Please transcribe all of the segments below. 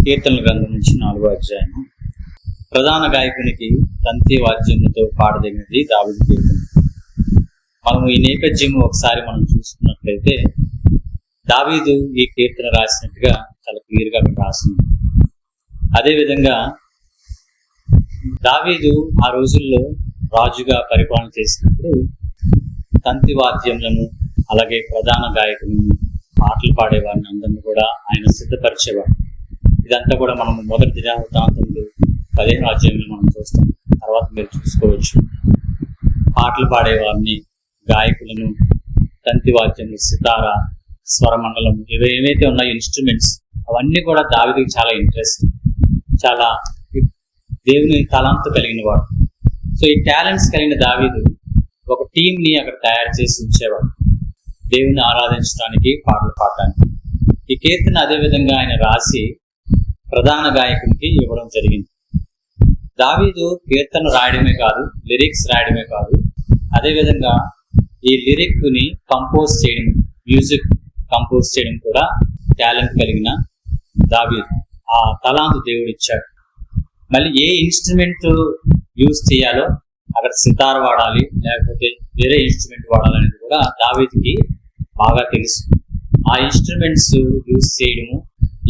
కీర్తనల గ్రంథం నుంచి 4వ అధ్యాయము. ప్రధాన గాయకునికి తంతి వాద్యములతో పాడదగినది దావీదు కీర్తన. మనము ఈ నేపథ్యం ఒకసారి మనం చూసుకున్నట్లయితే దావీదు ఈ కీర్తన రాసినట్టుగా చాలా క్లియర్ గా రాసింది. అదేవిధంగా దావీదు ఆ రోజుల్లో రాజుగా పరిపాలన చేసినప్పుడు తంతి వాద్యములను అలాగే ప్రధాన గాయకులను పాటలు పాడేవారిని అందరినీ కూడా ఆయన సిద్ధపరిచేవాడు. ఇదంతా కూడా మనం మొదటి దినవృత్తాంతంలో 15వ అధ్యాయంలో మనం చూస్తాం. తర్వాత మీరు చూసుకోవచ్చు. పాటలు పాడేవారిని, గాయకులను, తంతి వాద్యములు, సితార, స్వరమండలం, ఇవి ఏవైతే ఉన్నాయో ఇన్స్ట్రుమెంట్స్, అవన్నీ కూడా దావీదుకి చాలా ఇంట్రెస్ట్, చాలా దేవుని తలాంతు కలిగిన వాడు. సో ఈ టాలెంట్స్ కలిగిన దావీదు ఒక టీంని అక్కడ తయారు చేసి ఉంచేవాడు, దేవుని ఆరాధించడానికి, పాటలు పాడడానికి. ఈ కీర్తన అదేవిధంగా ఆయన రాసి ప్రధాన గాయకునికి ఇవ్వడం జరిగింది. దావీదు కీర్తన రాయడమే కాదు, లిరిక్స్ రాయడమే కాదు, అదేవిధంగా ఈ లిరిక్ ని కంపోజ్ చేయడం, మ్యూజిక్ కంపోజ్ చేయడం కూడా టాలెంట్ కలిగిన దావీదు. ఆ తలాంతు దేవుడు ఇచ్చాడు. మళ్ళీ ఏ ఇన్స్ట్రుమెంట్ యూజ్ చేయాలో, అక్కడ సితార్ వాడాలి లేకపోతే వేరే ఇన్స్ట్రుమెంట్ వాడాలనేది కూడా దావీదుకి బాగా తెలుసు. ఆ ఇన్స్ట్రుమెంట్స్ యూజ్ చేయడము,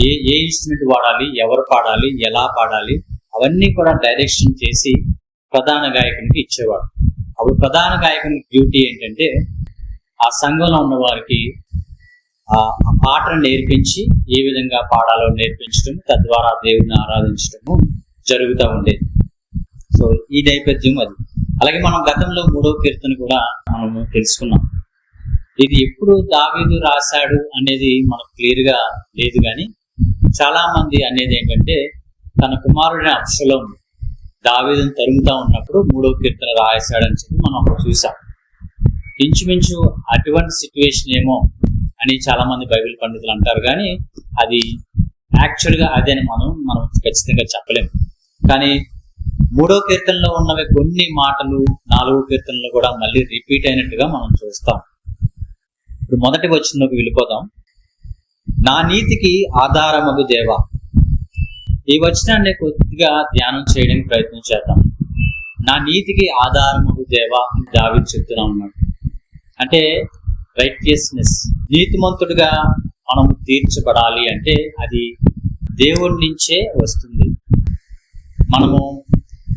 ఏ ఇన్స్ట్రుమెంట్ వాడాలి, ఎవరు పాడాలి, ఎలా పాడాలి, అవన్నీ కూడా డైరెక్షన్ చేసి ప్రధాన గాయకునికి ఇచ్చేవాడు. అప్పుడు ప్రధాన గాయకునికి డ్యూటీ ఏంటంటే ఆ సంఘంలో ఉన్న వారికి ఆ పాటను నేర్పించి ఏ విధంగా పాడాలో నేర్పించడం, తద్వారా దేవుని ఆరాధించడము జరుగుతూ ఉండేది. సో ఈ నేపథ్యం అది. అలాగే మనం గతంలో 3వ కీర్తన కూడా మనము తెలుసుకున్నాం. ఇది ఎప్పుడు దావీదు రాశాడు అనేది మనకు క్లియర్ గా లేదు, కానీ చాలా మంది అనేది ఏంటంటే తన కుమారుడైన అబ్షలోం దావీదును తరుగుతా ఉన్నప్పుడు 3వ కీర్తన రాశాడని చెప్పి మనం అప్పుడు చూసాం. ఇంచుమించు అటువంటి సిచ్యువేషన్ ఏమో అని చాలా మంది బైబిల్ పండితులు అంటారు, కానీ అది యాక్చువల్గా అదే అని మనం ఖచ్చితంగా చెప్పలేము. కానీ 3వ కీర్తనలో ఉన్నవి కొన్ని మాటలు 4వ కీర్తనలో కూడా మళ్ళీ రిపీట్ అయినట్టుగా మనం చూస్తాం. ఇప్పుడు మొదటి వచనంలోకి వెళ్ళిపోదాం. నా నీతికి ఆధారమగు దేవా. ఈ వచనాన్ని కొద్దిగా ధ్యానం చేయడానికి ప్రయత్నం చేద్దాం. నా నీతికి ఆధారమగు దేవా అని దావీదు చెప్తున్నా ఉన్నాడు. అంటే రైటియస్నెస్, నీతిమంతుడిగా మనము తీర్చబడాలి అంటే అది దేవుడి నుంచే వస్తుంది. మనము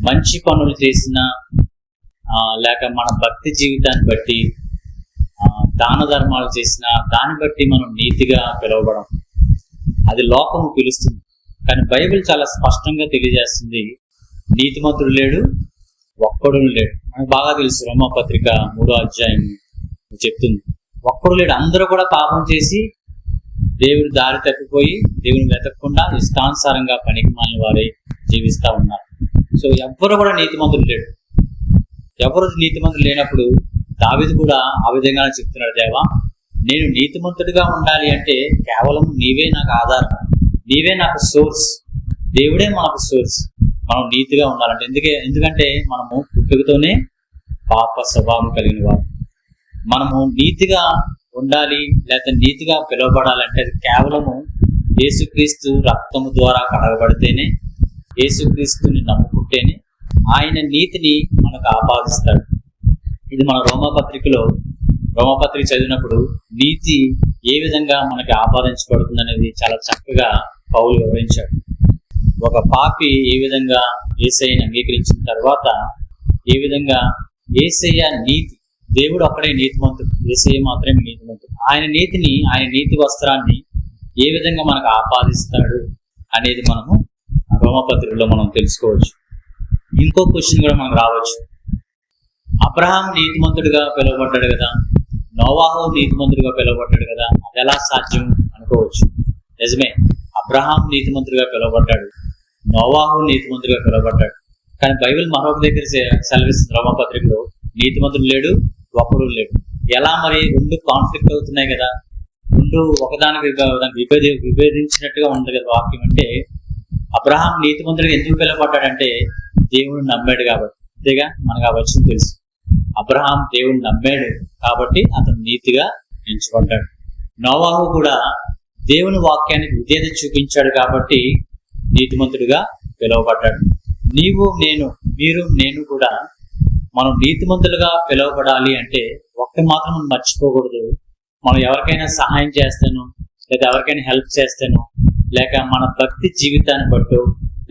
మంచి పనులు చేసినా లేక మన భక్తి జీవితాన్ని బట్టి దాన ధర్మాలు చేసినా దాన్ని బట్టి మనం నీతిగా పిలువబడం, అది లోకము పిలుస్తుంది. కానీ బైబిల్ చాలా స్పష్టంగా తెలియజేస్తుంది, నీతిమంతుడు లేడు, ఒక్కడు లేడు. మనకు బాగా తెలుసు, రోమాపత్రిక 3వ అధ్యాయం చెప్తుంది, ఒక్కడు లేడు. అందరూ కూడా పాపం చేసి దేవుని దారి తప్పిపోయి దేవుని వెతకకుండా ఇష్టానుసారంగా పనికి మాలిన వారై జీవిస్తూ ఉన్నారు. సో ఎవ్వరు కూడా నీతిమంతుడు లేడు. ఎవరు నీతిమంతుడు లేనప్పుడు దావీదు కూడా ఆ విధంగా చెప్తున్నాడు, దేవా నేను నీతిమంతుడిగా ఉండాలి అంటే కేవలం నీవే నాకు ఆధారం, నీవే నాకు సోర్స్, దేవుడే మనకు సోర్స్. మనం నీతిగా ఉండాలంటే ఎందుకంటే మనము పుట్టుకతోనే పాప స్వభావం కలిగిన వారు. మనము నీతిగా ఉండాలి లేకపోతే నీతిగా పిలువబడాలంటే అది కేవలము యేసుక్రీస్తు రక్తము ద్వారా కడగబడితేనే, యేసుక్రీస్తుని నమ్ముకుంటేనే ఆయన నీతిని మనకు ఆపాదిస్తాడు. ఇది మన రోమపత్రిక చదివినప్పుడు నీతి ఏ విధంగా మనకి ఆపాదించబడుతుంది అనేది చాలా చక్కగా పౌలు వివరించాడు. ఒక పాపి ఏ విధంగా యేసయ్యను అంగీకరించిన తర్వాత ఏ విధంగా యేసయ్య నీతి, దేవుడు ఒక్కడే నీతిమంతుడు, యేసయ్య మాత్రమే నీతిమంతుడు. ఆయన నీతిని, ఆయన నీతి వస్త్రాన్ని ఏ విధంగా మనకు ఆపాదిస్తాడు అనేది మనము రోమపత్రికలో మనం తెలుసుకోవచ్చు. ఇంకో క్వశ్చన్ కూడా మనకు రావచ్చు, అబ్రహాం నీతిమంతుడిగా పిలువబడ్డాడు కదా, నోవాహు నీతిమంతుడిగా పిలువబడ్డాడు కదా, అది ఎలా సాధ్యం అనుకోవచ్చు. నిజమే, అబ్రహాం నీతిమంతుడిగా పిలువబడ్డాడు, నోవాహు నీతిమంతుడిగా పిలువబడ్డాడు. కానీ బైబిల్ మరొక దగ్గర సెలవిస్తుంది రోమపత్రికలో, నీతిమంతుడు లేడు, ఒక్కడు లేడు. ఎలా మరి? రెండు కాన్ఫ్లిక్ట్ అవుతున్నాయి కదా, రెండు ఒకదానికి విభేదించినట్టుగా ఉంది కదా వాక్యం. అంటే అబ్రహాం నీతిమంతుడిగా ఎందుకు పిలువబడ్డాడంటే దేవుడు నమ్మాడు కాబట్టి. అంతేగా మనకు ఆ వచనం తెలుసు, అబ్రహాం దేవుని నమ్మాడు కాబట్టి అతను నీతిగా ఎంచుకుంటాడు. నోవాహు కూడా దేవుని వాక్యానికి విధేయత చూపించాడు కాబట్టి నీతిమంతుడిగా పిలువబడ్డాడు. నీవు నేను మీరు నేను కూడా మనం నీతిమంతులుగా పిలువబడాలి అంటే ఒక్కటి మాత్రం మనం మర్చిపోకూడదు. మనం ఎవరికైనా సహాయం చేస్తాను, లేదా ఎవరికైనా హెల్ప్ చేస్తాను, లేక మన భక్తి జీవితాన్ని బట్టు,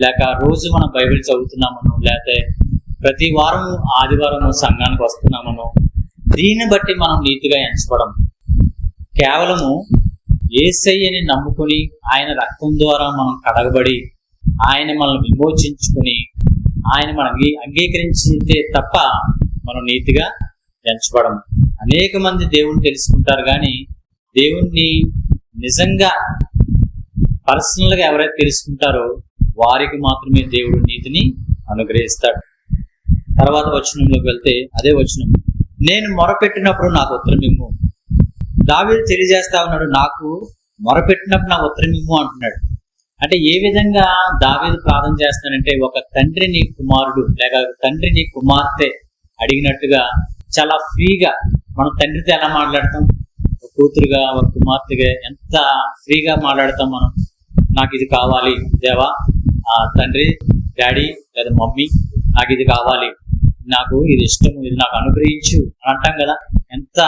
లేక రోజు మనం బైబిల్ చదువుతున్నామను, లేకపోతే ప్రతి వారం ఆదివారం సంఘానికి వస్తున్నామను, దీన్ని బట్టి మనం నీతిగా ఎంచబడం. కేవలము యేసయ్యని నమ్ముకుని ఆయన రక్తం ద్వారా మనం కడగబడి ఆయన మనల్ని విమోచించుకుని ఆయన మనం అంగీకరించితే తప్ప మనం నీతిగా ఎంచబడము. అనేక మంది దేవుణ్ణి తెలుసుకుంటారు, కానీ దేవుణ్ణి నిజంగా పర్సనల్ గా ఎవరైతే తెలుసుకుంటారో వారికి మాత్రమే దేవుడు నీతిని అనుగ్రహిస్తాడు. తర్వాత వచనంలోకి వెళ్తే అదే వచనం, నేను మొరపెట్టినప్పుడు నాకు ఉత్తరం ఇమ్ము. దావీదు తెలియజేస్తా ఉన్నాడు, నాకు మొరపెట్టినప్పుడు నాకు ఉత్తరం ఇమ్ము అంటున్నాడు. అంటే ఏ విధంగా దావీదు ప్రార్థన చేస్తున్నాడంటే, ఒక తండ్రిని కుమారుడు లేక తండ్రిని కుమార్తె అడిగినట్టుగా చాలా ఫ్రీగా. మనం తండ్రితో ఎలా మాట్లాడతాం, ఒక కూతురుగా ఒక కుమార్తెగా ఎంత ఫ్రీగా మాట్లాడతాం మనం. నాకు ఇది కావాలి దేవా, తండ్రి డాడీ లేదా మమ్మీ నాకు ఇది కావాలి, నాకు ఇది ఇష్టము, ఇది నాకు అనుగ్రహించు అని అంటాం కదా. ఎంత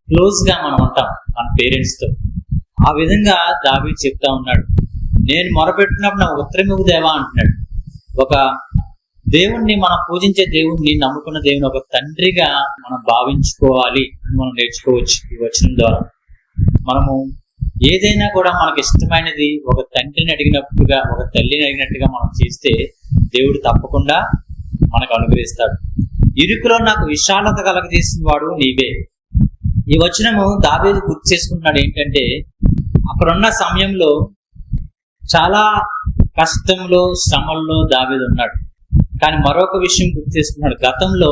క్లోజ్ గా మనం ఉంటాం మన పేరెంట్స్ తో. ఆ విధంగా దావీదు చెప్తా ఉన్నాడు, నేను మొరపెట్టినప్పుడు నాకు ఉత్తరం ఇవ్వు దేవా అంటున్నాడు. ఒక దేవుణ్ణి మనం పూజించే దేవుణ్ణి, నమ్ముకున్న దేవుని ఒక తండ్రిగా మనం భావించుకోవాలి, మనం నేర్చుకోవచ్చు ఈ వచనం ద్వారా. మనము ఏదైనా కూడా మనకి ఇష్టమైనది ఒక తండ్రిని అడిగినట్టుగా, ఒక తల్లిని అడిగినట్టుగా మనం చేస్తే దేవుడు తప్పకుండా మనకు అనుగ్రహిస్తాడు. ఇరుకులో నాకు విశాలత కలగజేసిన వాడు నీవే. ఈ వచనము దావీదు గుర్తు చేసుకుంటున్నాడు ఏంటంటే, అక్కడున్న సమయంలో చాలా కష్టంలో శ్రమల్లో దావీదు ఉన్నాడు. కానీ మరొక విషయం గుర్తు చేసుకున్నాడు, గతంలో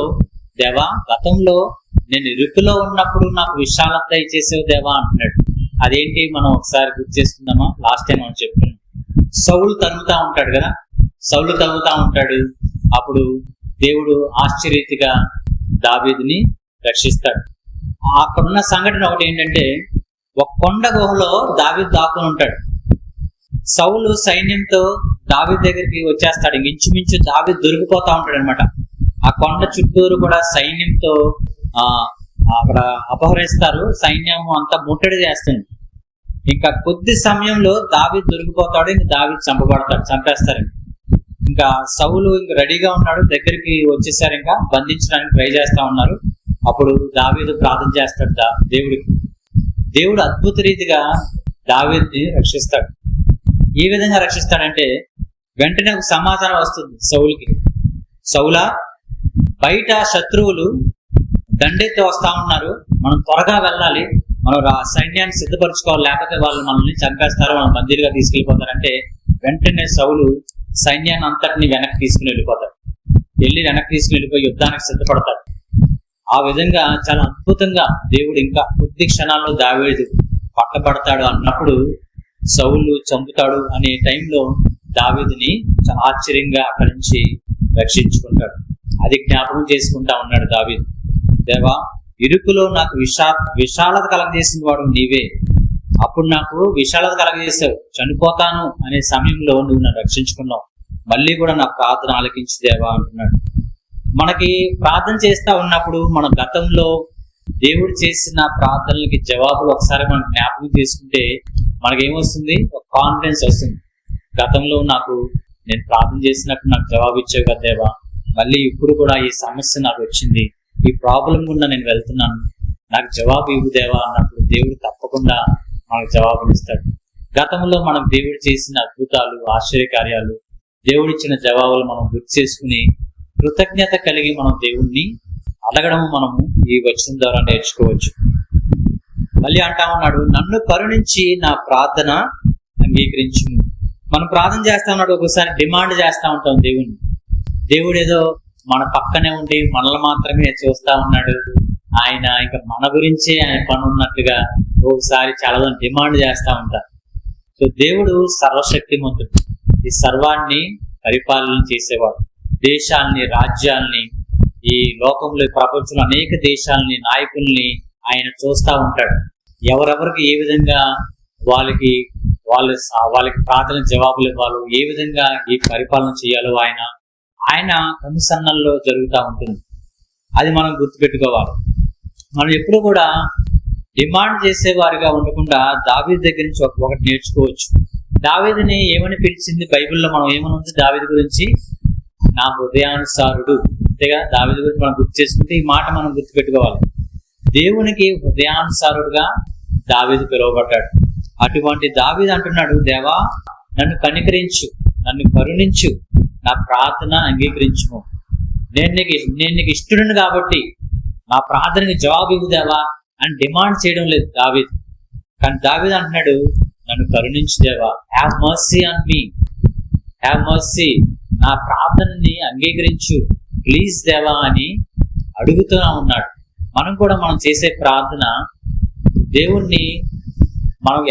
నేను ఇరుకులో ఉన్నప్పుడు నాకు విశాలత దయచేసావు దేవా అంటున్నాడు. అదేంటి మనం ఒకసారి గుర్తు చేసుకుందామా? లాస్ట్ టైం మనం చెప్పుకున్నాం, సౌలు తరుగుతా ఉంటాడు కదా, సౌలు తరుగుతా ఉంటాడు. అప్పుడు దేవుడు ఆశ్చర్యరీతిగా దావీదుని రక్షిస్తాడు. అక్కడున్న సంఘటన ఒకటి ఏంటంటే, ఒక కొండ గుహలో దావీదు దాక్కుని ఉంటాడు. సౌలు సైన్యంతో దావీదు దగ్గరికి వచ్చేస్తాడు. ఇంచుమించు దావీదు దొరికిపోతా ఉంటాడు అనమాట. ఆ కొండ చుట్టూరు కూడా సైన్యంతో అక్కడ అపహరిస్తారు. సైన్యం అంతా ముట్టడి చేస్తుంది. ఇంకా కొద్ది సమయంలో దావీదు దొరికిపోతాడు, ఇంకా దావీదు చంపేస్తారు. ఇంకా సౌలు ఇంకా రెడీగా ఉన్నాడు, దగ్గరికి వచ్చేసారు, ఇంకా బంధించడానికి ట్రై చేస్తా ఉన్నారు. అప్పుడు దావీదు ప్రార్థన చేస్తాడు దేవుడికి. దేవుడు అద్భుత రీతిగా దావీదుని రక్షిస్తాడు. ఏ విధంగా రక్షిస్తాడంటే, వెంటనే ఒక సమాచారం వస్తుంది సౌలుకి, సౌలా బయట శత్రువులు దండెత్తి వస్తా ఉన్నారు, మనం త్వరగా వెళ్ళాలి, మనం సైన్యాన్ని సిద్ధపరచుకోవాలి, లేకపోతే వాళ్ళు మనల్ని చంపేస్తారు, మనం బందీలుగా తీసుకెళ్ళిపోతారంటే వెంటనే సౌలు సైన్యాన్ని అంతటిని వెనక్కి తీసుకుని వెళ్ళిపోతాడు. వెనక్కి తీసుకుని వెళ్ళిపోయి యుద్ధానికి సిద్ధపడతాడు. ఆ విధంగా చాలా అద్భుతంగా దేవుడు ఇంకా కొద్ది క్షణాల్లో దావీదు పట్టబడతాడు అన్నప్పుడు, సౌలు చంపుతాడు అనే టైంలో దావీదుని చాలా ఆశ్చర్యంగా అక్కడి నుంచి రక్షించుకుంటాడు. అది జ్ఞాపకం చేసుకుంటా ఉన్నాడు దావీదు. దేవా, ఇరుకులో నాకు విశాలత కలగజేసిన వాడు నీవే. అప్పుడు నాకు విశాలత కలగజేసావు, చనిపోతాను అనే సమయంలో నువ్వు నన్ను రక్షించుకున్నావు, మళ్ళీ కూడా నా ప్రార్థన ఆలకించు దేవా అంటున్నాడు. మనకి ప్రార్థన చేస్తా ఉన్నప్పుడు మన గతంలో దేవుడు చేసిన ప్రార్థనలకి జవాబులు ఒకసారి మనం జ్ఞాపకం చేసుకుంటే మనకేమొస్తుంది? ఒక కాన్ఫిడెన్స్ వస్తుంది. గతంలో నేను ప్రార్థన చేసినప్పుడు నాకు జవాబు ఇచ్చావు కదా దేవా, మళ్ళీ ఇప్పుడు కూడా ఈ సమస్య నాకు వచ్చింది, ఈ ప్రాబ్లం గుండా నేను వెళ్తున్నాను, నాకు జవాబు ఇవ్వు దేవా అన్నప్పుడు దేవుడు తప్పకుండా మనకు జవాబునిస్తాడు. గతంలో మనం దేవుడు చేసిన అద్భుతాలు, ఆశ్చర్యకార్యాలు, దేవుడిచ్చిన జవాబులు మనం గుర్తు చేసుకుని కృతజ్ఞత కలిగి మనం దేవుణ్ణి అడగడము మనము ఈ వచనం ద్వారా నేర్చుకోవచ్చు. మళ్ళీ అంటా ఉన్నాడు, నన్ను కరుణించి నా ప్రార్థన అంగీకరించు. మనం ప్రార్థన చేస్తా ఉన్నాడు, ఒకసారి డిమాండ్ చేస్తా ఉంటాం దేవుణ్ణి. దేవుడు ఏదో మన పక్కనే ఉండి మనల్ని మాత్రమే చూస్తా ఉన్నాడు, ఆయన ఇంకా మన గురించే ఆయన పని ఉన్నట్టుగా ఒకసారి చాలా డిమాండ్ చేస్తా ఉంటారు. సో దేవుడు సర్వశక్తిమంతుడు, ఈ సర్వాన్ని పరిపాలన చేసేవాడు. దేశాల్ని, రాజ్యాల్ని, ఈ లోకంలో, ప్రపంచంలో అనేక దేశాలని, నాయకుల్ని ఆయన చూస్తా ఉంటాడు. ఎవరెవరికి ఏ విధంగా వాళ్ళకి వాళ్ళకి ప్రార్థన జవాబులు ఇవ్వాలో, ఏ విధంగా ఈ పరిపాలన చేయాలో ఆయన కనుసన్నల్లో జరుగుతూ ఉంటుంది. అది మనం గుర్తుపెట్టుకోవాలి. మనం ఎప్పుడు కూడా డిమాండ్ చేసేవారిగా ఉండకుండా దావీదు దగ్గర నుంచి ఒకటి నేర్చుకోవచ్చు. దావీదుని ఏమని పిలిచింది బైబిల్లో? మనం ఏమని ఉంది దావీదు గురించి? నా హృదయానుసారుడు. అంతేగా, దావీదు గురించి మనం గుర్తు చేసుకుంటే ఈ మాట మనం గుర్తుపెట్టుకోవాలి. దేవునికి హృదయానుసారుడుగా దావీదు పిలువబడ్డాడు. అటువంటి దావీదు అంటున్నాడు, దేవా నన్ను కనికరించు, నన్ను కరుణించు, నా ప్రార్థన అంగీకరించుము. నేను నీకు ఇష్టడును కాబట్టి నా ప్రార్థనకి జవాబు ఇవ్వు దేవా అని డిమాండ్ చేయడం లేదు దావీదు. కానీ దావీదు అంటున్నాడు, నన్ను కరుణించు దేవా, have mercy on me, have mercy, నా ప్రార్థనని అంగీకరించు ప్లీజ్ దేవా అని అడుగుతూనే ఉన్నాడు. మనం చేసే ప్రార్థన దేవుణ్ణి మనం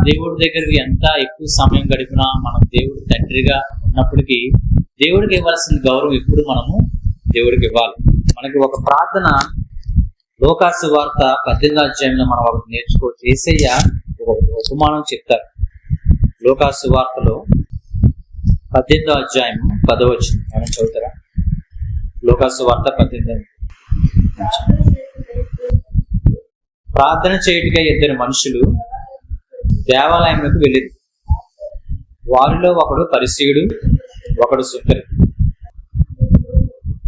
దేవుడి దగ్గరికి ఎంత ఎక్కువ సమయం గడిపినా, మనం దేవుడి తండ్రిగా ఉన్నప్పటికీ దేవుడికి ఇవ్వాల్సిన గౌరవం ఎప్పుడు మనము దేవుడికి ఇవ్వాలి. మనకి ఒక ప్రార్థన లూకా సువార్త 18వ అధ్యాయంలో మనం ఒకటి నేర్చుకోవచ్చు. యేసయ్య ఒక ఉపమానం చెప్తారు. లూకా సువార్తలో 18వ అధ్యాయం 10వ వచనం మనం చదువుతారా? లూకా సువార్త 18. ప్రార్థన చేయుటకై 2 మనుషులు దేవాలయంలోకి వెళ్ళింది. వారిలో ఒకడు పరిసయ్యుడు, ఒకడు సుంకరి.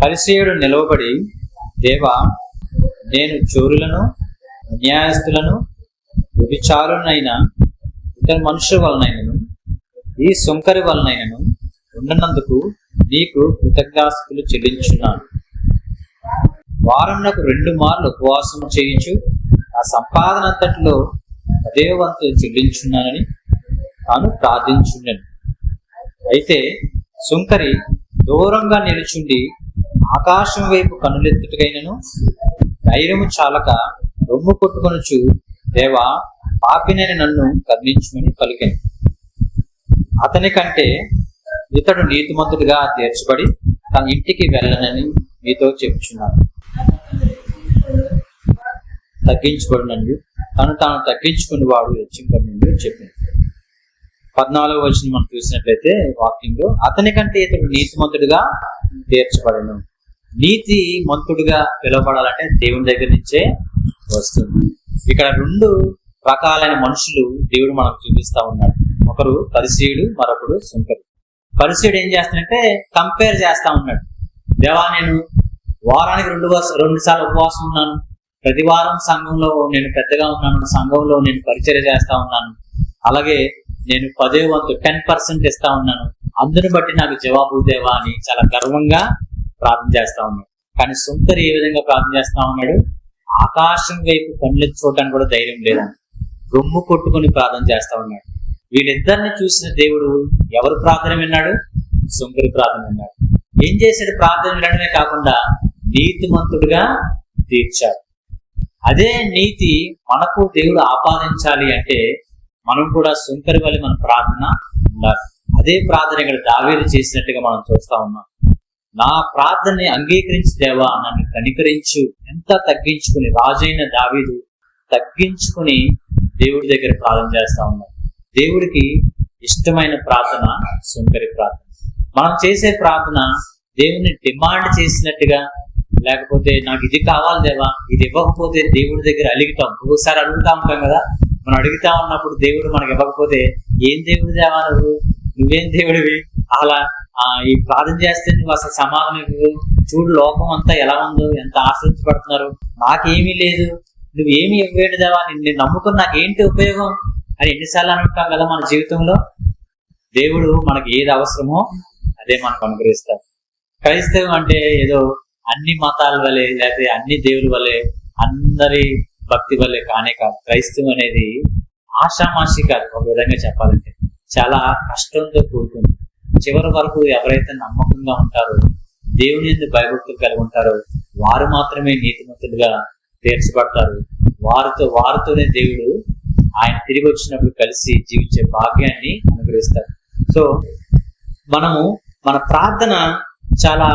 పరిసయ్యుడు నిలవబడి, దేవా, నేను చోరులను, అన్యాయస్తులను, వ్యభిచారులనైన ఇతర మనుషుల వలనైనను ఈ సుంకరి వలనైనను ఉండనందుకు నీకు కృతజ్ఞతాస్తుతులు చెల్లించున్నాను. వారంలో 2 మార్లు ఉపవాసం చేయించు ఆ సంపాదన అంతట్లో 10వ వంతు చెల్లించున్నానని తాను ప్రార్థించున్నాను. అయితే సుంకరి దూరంగా నిలుచుండి ఆకాశం వైపు కన్నులెత్తుటకైనను ధైర్యము చాలక రొమ్ము కొట్టుకొనుచు, దేవా, పాపినని నన్ను కరుణించుమని పలికెను. అతని కంటే ఇతడు నీతిమంతుడిగా తీర్చబడి తన ఇంటికి వెళ్ళనని మీతో చెప్పుచున్నాను. తగ్గించబడినందు తాను తగ్గించుకుని వాడు హెచ్చింపడినందు చెప్పింది. 14వ వచనం మనం చూసినట్లయితే వాక్యంలో, అతని కంటే ఇతడు నీతిమంతుడిగా తీర్చబడను. నీతి మంతుడిగా పిలువబడాలంటే దేవుని దగ్గర నుంచే వస్తుంది. ఇక్కడ 2 రకాలైన మనుషులు దేవుడు మనకు చూపిస్తా ఉన్నాడు. ఒకరు పరిసయ్యుడు, మరొకడు సుంకరి. పరిసయ్యుడు ఏం చేస్తాడంటే కంపేర్ చేస్తా ఉన్నాడు. దేవా, నేను వారానికి 2 సార్లు ఉపవాసం ఉన్నాను, ప్రతి వారం సంఘంలో నేను పెద్దగా ఉన్నాను, సంఘంలో నేను పరిచర్య చేస్తా ఉన్నాను, అలాగే నేను 10వ వంతు 10% ఇస్తా ఉన్నాను, అందుని బట్టి నాకు జవాబు దేవా అని చాలా గర్వంగా ప్రార్థన చేస్తా ఉన్నాడు. కానీ సుంకరి ఏ విధంగా ప్రార్థన చేస్తా ఉన్నాడు? ఆకాశం వైపు కళ్ళెత్తి చూడడానికి కూడా ధైర్యం లేదని రొమ్ము కొట్టుకుని ప్రార్థన చేస్తా ఉన్నాడు. వీళ్ళిద్దరిని చూసిన దేవుడు ఎవరు ప్రార్థన విన్నాడు? సుంకరి ప్రార్థన విన్నాడు. ఏం చేశాడు? ప్రార్థన వినడమే కాకుండా నీతిమంతుడుగా తీర్చాడు. అదే నీతి మనకు దేవుడు ఆపాదించాలి అంటే మనం కూడా సుంకరి వల్ల మన ప్రార్థన ఉండాలి. అదే ప్రార్థన ఇక్కడ దావీదు చేసినట్టుగా మనం చూస్తా ఉన్నాం. నా ప్రార్థనని అంగీకరించి దేవా, నన్ను కనికరించు. ఎంత తగ్గించుకుని, రాజైన దావీదు తగ్గించుకుని దేవుడి దగ్గర ప్రార్థన చేస్తా ఉన్నాం. దేవుడికి ఇష్టమైన ప్రార్థన సుంకరి ప్రార్థన. మనం చేసే ప్రార్థన దేవుని డిమాండ్ చేసినట్టుగా, లేకపోతే నాకు ఇది కావాలి దేవా, ఇది ఇవ్వకపోతే దేవుడి దగ్గర అలుగుతాం. ఒకసారి అడుగుతా ఉంటాం కదా, మనం అడుగుతా ఉన్నప్పుడు దేవుడు మనకి ఇవ్వకపోతే, ఏం దేవుడు దేవా నువ్వేం దేవుడివి, అలా ఈ ప్రార్థన చేస్తే నువ్వు అసలు సమాధానం చూడు, లోకం అంతా ఎలా ఉందో, ఎంత ఆశ్రయించబడుతున్నారు, నాకేమీ లేదు, నువ్వేమి ఇవ్వేడు దేవా, నిన్ను నమ్ముకుని నాకేంటి ఉపయోగం అని ఎన్నిసార్లు అనుకుంటాం కదా మన జీవితంలో. దేవుడు మనకి ఏది అవసరమో అదే మనకు అనుగ్రహిస్తాడు. క్రైస్తవం అంటే ఏదో అన్ని మతాల వల్లే, లేకపోతే అన్ని దేవుల వల్లే, అందరి భక్తి వల్లే కానే కాదు. క్రైస్తవం అనేది ఆషామాషి కాదు. ఒక విధంగా చెప్పాలంటే చాలా కష్టంతో కూడుకుంది. చివరి వరకు ఎవరైతే నమ్మకంగా ఉంటారో, దేవుని యందు భయభక్తులు కలిగి ఉంటారో, వారు మాత్రమే నీతిమంతులుగా తీర్చబడతారు. వారితోనే దేవుడు ఆయన తిరిగి వచ్చినప్పుడు కలిసి జీవించే భాగ్యాన్ని అనుగ్రహిస్తారు. సో మనము మన ప్రార్థన చాలా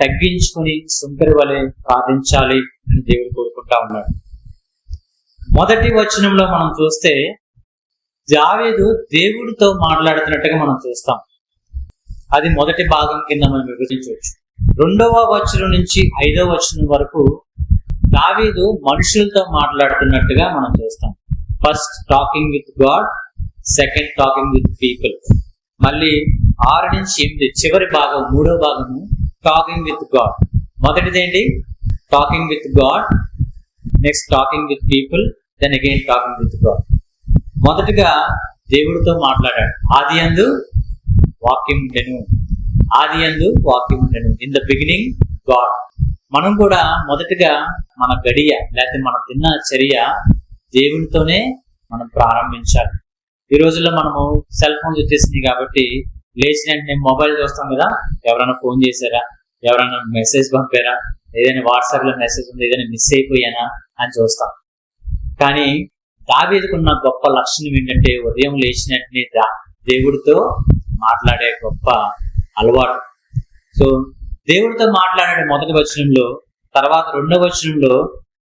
తగ్గించుకొని సుంకరి వలె ప్రార్థించాలి అని దేవుడు కోరుకుంటా ఉన్నాడు. మొదటి వచనంలో మనం చూస్తే దావీదు దేవుడితో మాట్లాడుతున్నట్టుగా మనం చూస్తాం. అది మొదటి భాగం కింద మనం విభజించవచ్చు. 2వ వచనం నుంచి 5వ వచనం వరకు దావీదు మనుషులతో మాట్లాడుతున్నట్టుగా మనం చూస్తాం. First talking with God, second talking with people. మళ్ళీ 6 నుంచి 8 చివరి భాగం 3వ భాగము టాకింగ్ విత్ గాడ్. మొదటిది ఏంటి? Talking with God, next talking with people, then again talking with God. మొదటిగా దేవుడితో మాట్లాడాడు. ఆదియందు వాక్యం ఉండెను, ఆదియందు వాక్యం ఉండెను, ఇన్ ద బిగినింగ్ గాడ్. మనం కూడా మొదటిగా మన గడియ లేకపోతే మన తిన్న చర్య దేవుడితోనే మనం ప్రారంభించాలి. ఈ రోజుల్లో మనము సెల్ ఫోన్స్ వచ్చేసింది కాబట్టి లేచిన వెంటనే మొబైల్ చూస్తాం కదా, ఎవరైనా ఫోన్ చేశారా, ఎవరైనా మెసేజ్ పంపారా, ఏదైనా వాట్సాప్ లో మెసేజ్ ఉంది, ఏదైనా మిస్ అయిపోయానా అని చూస్తాం. కానీ దావీదుకున్న గొప్ప లక్షణం ఏంటంటే ఉదయం లేచిన వెంటనే దేవుడితో మాట్లాడే గొప్ప అలవాటు. సో దేవుడితో మాట్లాడే మొదటి వచనంలో, తర్వాత 2వ వచనంలో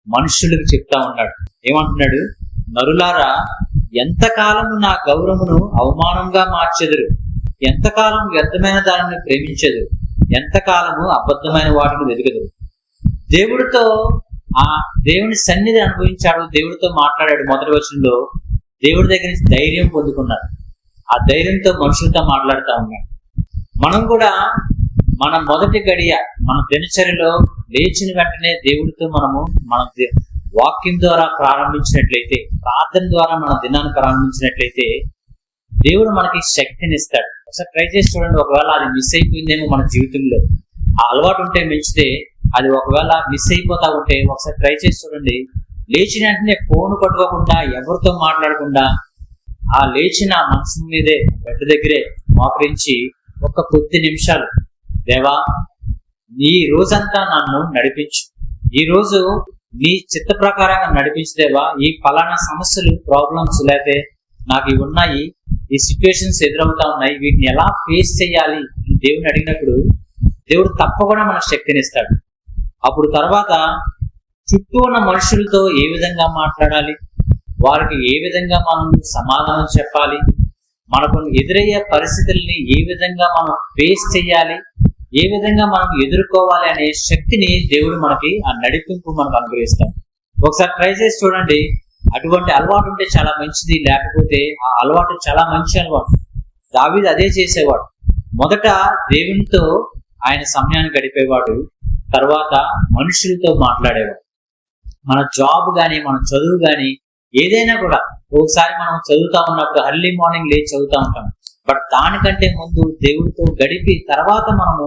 మనుషులకు చెప్తా ఉన్నాడు. ఏమంటున్నాడు? నరులారా, ఎంతకాలము నా గౌరవమును అవమానంగా మార్చెదరు, ఎంతకాలం వ్యర్థమైన దానిని ప్రేమించెదరు, ఎంతకాలము అబద్ధమైన వాటిని వెతుకుదురు. దేవుడితో ఆ దేవుని సన్నిధి అనుభవించాడు, దేవుడితో మాట్లాడాడు. మొదటి వచనంలో దేవుడి దగ్గర నుంచి ధైర్యం పొందుకున్నాడు. ఆ ధైర్యంతో మనుషులతో మాట్లాడుతూ ఉన్నాడు. మనం కూడా మన మొదటి గడియ మన దినచర్యలో లేచిన వెంటనే దేవుడితో మన వాక్యం ద్వారా ప్రారంభించినట్లయితే, ప్రార్థన ద్వారా మన దినాన్ని ప్రారంభించినట్లయితే దేవుడు మనకి శక్తిని ఇస్తాడు. ఒకసారి ట్రై చేసి చూడండి. ఒకవేళ అది మిస్ అయిపోయిందేమో మన జీవితంలో, ఆ అలవాటు ఉంటే మంచిదే. అది ఒకవేళ మిస్ అయిపోతా ఉంటే ఒకసారి ట్రై చేసి చూడండి. లేచిన వెంటనే ఫోన్ పట్టుకోకుండా, ఎవరితో మాట్లాడకుండా, ఆ లేచిన మనసు మీదే బెడ్ దగ్గరే మోకరించి ఒక కొద్ది నిమిషాలు, దేవా ఈ రోజంతా నన్ను నడిపించు, ఈ రోజు నీ చిత్త ప్రకారంగా నడిపించు దేవా, ఈ ఫలానా సమస్యలు, ప్రాబ్లమ్స్ లేకపోతే నాకు ఇవి ఉన్నాయి, ఈ సిచ్యువేషన్స్ ఎదురవుతా ఉన్నాయి, వీటిని ఎలా ఫేస్ చేయాలి అని దేవుని అడిగినప్పుడు దేవుడు తప్పకుండా మనకు శక్తిని ఇస్తాడు. అప్పుడు తర్వాత చుట్టూ ఉన్న మనుషులతో ఏ విధంగా మాట్లాడాలి, వారికి ఏ విధంగా మనం సమాధానం చెప్పాలి, మనకు ఎదురయ్యే పరిస్థితుల్ని ఏ విధంగా మనం ఫేస్ చేయాలి, ఏ విధంగా మనం ఎదుర్కోవాలి అనే శక్తిని దేవుడు మనకి, ఆ నడిపింపు మనకు అనుగ్రహిస్తాడు. ఒకసారి ట్రై చేసి చూడండి. అటువంటి అలవాటు ఉంటే చాలా మంచిది, లేకపోతే ఆ అలవాటు చాలా మంచి అలవాటు. దావీదు అదే చేసేవాడు. మొదట దేవునితో ఆయన సమయాన్ని గడిపేవాడు, తర్వాత మనుషులతో మాట్లాడేవాడు. మన జాబ్ కానీ, మన చదువు కానీ, ఏదైనా కూడా ఒకసారి మనం చదువుతా ఉన్నప్పుడు ఎర్లీ మార్నింగ్ లేచి చదువుతా ఉంటాం. బట్ దానికంటే ముందు దేవుడితో గడిపి తర్వాత మనము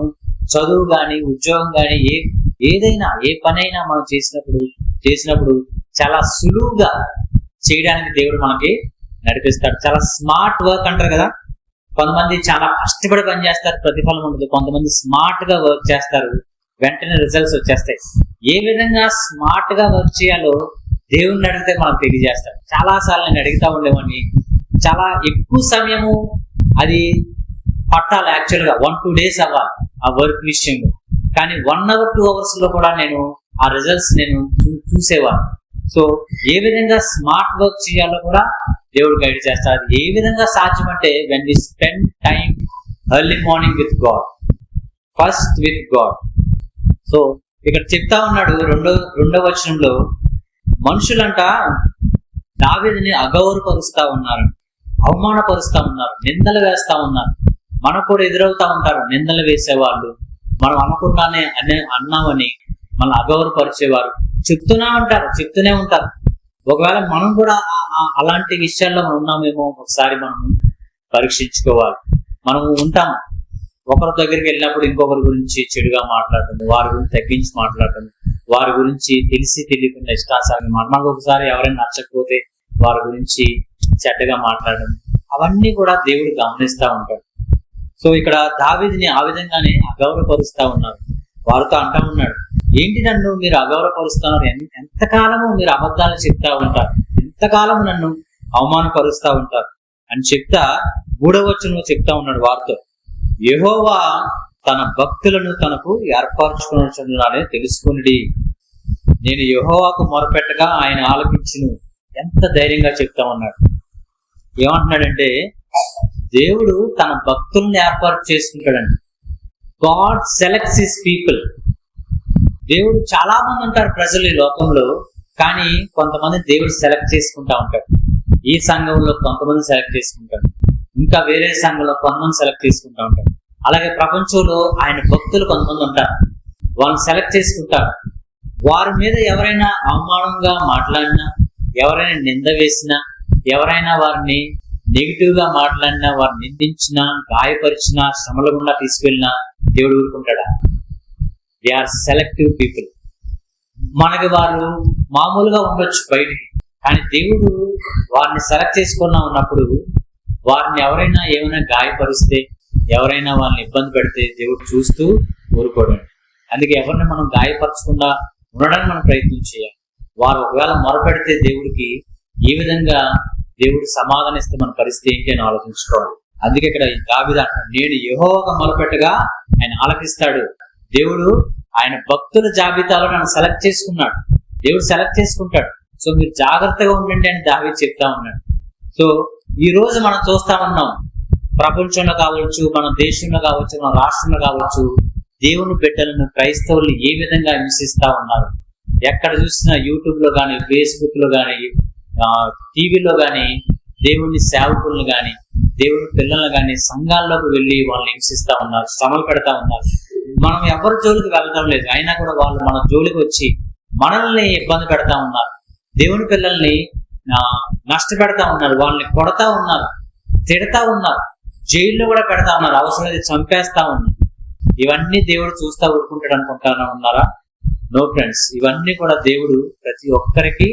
చదువు కానీ, ఉద్యోగం కానీ, ఏదైనా ఏ పనైనా మనం చేసినప్పుడు చాలా సులువుగా చేయడానికి దేవుడు మనకి నడిపిస్తాడు. చాలా స్మార్ట్ వర్క్ అంటారు కదా, కొంతమంది చాలా కష్టపడి పని చేస్తారు, ప్రతిఫలం ఉండదు. కొంతమంది స్మార్ట్ గా వర్క్ చేస్తారు, వెంటనే రిజల్ట్స్ వచ్చేస్తాయి. ఏ విధంగా స్మార్ట్ గా వర్క్ చేయాలో దేవుణ్ణి అడిగితే మనకు తెలియజేస్తాడు. చాలా సార్లు నేను అడుగుతా ఉండేవాడిని, చాలా ఎక్కువ సమయము అది పట్టాలి, యాక్చువల్గా 1-2 days అవ్వాలి ఆ వర్క్ విషయంలో. కానీ 1 hour 2 hours లో కూడా నేను ఆ రిజల్ట్స్ నేను చూసేవాడిని. సో ఏ విధంగా స్మార్ట్ వర్క్ చేయాలో కూడా దేవుడు గైడ్ చేస్తాడు. ఏ విధంగా సాధ్యమంటే when we spend time early morning with God, first with God. So ఇక్కడ చెప్తా ఉన్నాడు 2వ వచనంలో, మనుషులంట దావీదుని అగౌరవపరుస్తా ఉన్నారు, అవమానపరుస్తా ఉన్నారు, నిందలు వేస్తా ఉన్నారు. మనకు కూడా ఎదురవుతా ఉంటారు నిందలు వేసేవాళ్ళు. మనం అన్నామని మనం అగౌరవపరిచేవారు చెప్తూనే ఉంటారు. ఒకవేళ మనం కూడా అలాంటి విషయాల్లో మనం ఉన్నామేమో ఒకసారి మనం పరీక్షించుకోవాలి. మనం ఉంటాము, ఒకరి దగ్గరికి వెళ్ళినప్పుడు ఇంకొకరి గురించి చెడుగా మాట్లాడటం, వారి గురించి తగ్గించి మాట్లాడటం, వారి గురించి తెలియకుండా ఇష్టాసారంగా మనకు ఒకసారి ఎవరైనా నచ్చకపోతే వారి గురించి చెడ్డగా మాట్లాడడం, అవన్నీ కూడా దేవుడు గమనిస్తూ ఉంటాడు. సో ఇక్కడ దావీదుని ఆ విధంగానే అగౌరవపరుస్తా ఉన్నారు. వారితో అంటా ఉన్నాడు, ఏంటి నన్ను మీరు అగౌరవపరుస్తున్నారు, ఎంతకాలము మీరు అబద్ధాలు చెప్తా ఉంటారు, ఎంతకాలము నన్ను అవమానపరుస్తా ఉంటారు అని చెప్తా 3వ వచనంలో చెప్తా ఉన్నాడు వారితో, యెహోవా తన భక్తులను తనకు ఏర్పరచుకున్నాడని తెలుసుకుని నేను యెహోవాకు మొరపెట్టగా ఆయన ఆలకించును. ఎంత ధైర్యంగా చెప్తా ఉన్నాడు. ఏమంటున్నాడంటే దేవుడు తన భక్తుల్ని ఏర్పాటు చేసుకుంటాడండి. God selects his people. దేవుడు చాలా మంది ఉంటారు ప్రజలు ఈ లోకంలో, కానీ కొంతమంది దేవుడు సెలెక్ట్ చేసుకుంటా ఉంటాడు. ఈ సంఘంలో కొంతమంది సెలెక్ట్ చేసుకుంటాడు, ఇంకా వేరే సంఘంలో కొంతమంది సెలెక్ట్ చేసుకుంటా ఉంటాడు. అలాగే ప్రపంచంలో ఆయన భక్తులు కొంతమంది ఉంటారు, వాళ్ళని సెలెక్ట్ చేసుకుంటారు. వారి మీద ఎవరైనా అవమానంగా మాట్లాడినా, ఎవరైనా నింద వేసినా, ఎవరైనా వారిని నెగిటివ్ గా మాట్లాడినా, వారిని నిందించినా, గాయపరిచినా, శ్రమల గుండా తీసుకెళ్ళినా దేవుడు ఊరుకుంటాడా? They are selective people. మనకి వారు మామూలుగా ఉండొచ్చు బయటికి, కానీ దేవుడు వారిని సెలెక్ట్ చేసుకున్నా ఉన్నప్పుడు వారిని ఎవరైనా ఏమైనా గాయపరిస్తే, ఎవరైనా వాళ్ళని ఇబ్బంది పెడితే దేవుడు చూస్తూ ఊరుకోడండి. అందుకే ఎవరిని మనం గాయపరచకుండా ఉండడానికి మనం ప్రయత్నం చేయాలి. వారు ఒకవేళ మొరపెడితే దేవుడికి ఏ విధంగా దేవుడు సమాధానిస్తే మన పరిస్థితి ఏంటి అని ఆలోచించుకోవాలి. అందుకే ఇక్కడ దావీదు అంటాడు, నేను యెహోవాకు మొరపెట్టగా ఆయన ఆలకిస్తాడు. దేవుడు ఆయన భక్తుల జాబితాలో నన్ను సెలెక్ట్ చేసుకున్నాడు. దేవుడు సెలెక్ట్ చేసుకుంటాడు. సో మీరు జాగ్రత్తగా ఉండండి అని దావీదు చెప్తా ఉన్నాడు. సో ఈ రోజు మనం చూస్తా ఉన్నాం, ప్రపంచంలో కావచ్చు, మన దేశంలో కావచ్చు, మన రాష్ట్రంలో కావచ్చు, దేవుని బిడ్డలను క్రైస్తవులు ఏ విధంగా హింసిస్తా ఉన్నారు. ఎక్కడ చూసినా యూట్యూబ్ లో కానీ, ఫేస్బుక్ లో కానీ, టీవీలో కానీ దేవుని సేవకులను కానీ, దేవుని పిల్లలను కానీ సంఘాల్లోకి వెళ్ళి వాళ్ళని హింసిస్తా ఉన్నారు, శ్రమలు పెడతా ఉన్నారు. మనం ఎవరి జోలికి వెళ్ళడం లేదు, అయినా కూడా వాళ్ళు మన జోలికి వచ్చి మనల్ని ఇబ్బంది పెడతా ఉన్నారు. దేవుని పిల్లల్ని నష్టపెడతా ఉన్నారు, వాళ్ళని కొడతా ఉన్నారు, తిడతా ఉన్నారు, జైల్లో కూడా పెడతా ఉన్నారు, అవసరమైతే చంపేస్తా ఉన్నారు. ఇవన్నీ దేవుడు చూస్తా ఊరుకుంటాడు అనుకుంటా ఉన్నారా? నో ఫ్రెండ్స్, ఇవన్నీ కూడా దేవుడు ప్రతి ఒక్కరికి